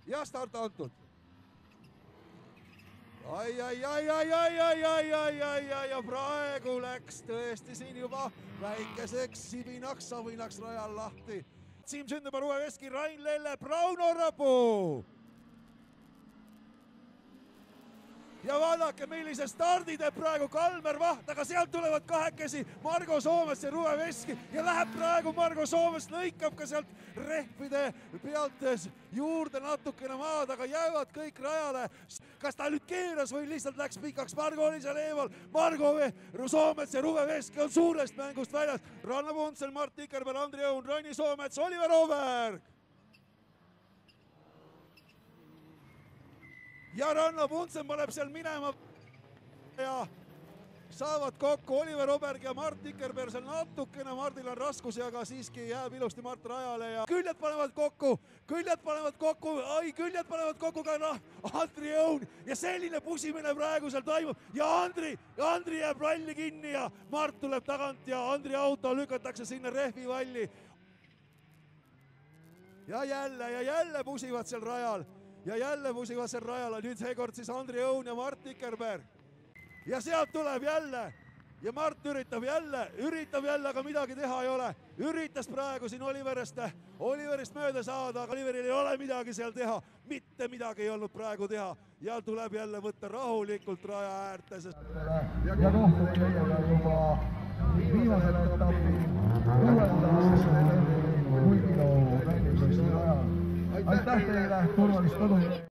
ja start antud. Ja praegu läks tõesti siin juba väikeseks sibinaks, savinaks rajal lahti. Siim Sündemaa, Ruve Veski, Rain Lelle, Brauno Rapuu. Ja vaadake, millise stardi teeb praegu Kalmer Vaht, aga sealt tulevad kahekesi Margo Soomets ja Ruve Veski ja läheb praegu Margo Soomets, lõikab ka sealt rehvide pealt juurde natukene maad, aga jäävad kõik rajale. Kas ta nüüd keeras või lihtsalt läks pikaks? Margo oli seal eemal. Margo Soomets ja Ruve Veski on suurest mängust väljas. Ranna Puntsel, Mart Tikerberg, Andri Õun, Ronni Soomets, Oliver Oberg. Ja Ranna Puntsel paneb seal minema ja saavad kokku Oliver Oberg ja Mart Tikerberg seal natukene. Mardil on raskusi, aga siiski jääb ilusti Mart rajale ja küljed panevad kokku ka Andri Õun ja selline pusimine praegu seal toimub ja Andri jääb ralli kinni ja Mart tuleb tagant ja Andri auto lükatakse sinna rehvivalli. Ja jälle pusivad seal rajal. Nüüd seekord siis Andri Õun ja Mart Tikerberg. Ja sealt tuleb jälle ja Mart üritab jälle, aga midagi teha ei ole. Üritas praegu siin Oliverist mööda saada, aga Oliveril ei ole midagi seal teha. Mitte midagi ei olnud praegu teha ja tuleb jälle võtta rahulikult raja äärte. Ja kohtume teiega juba viimasel etapil 6. hulgiloo väljumisest rajal. Aitäh teile, turvalist kodu!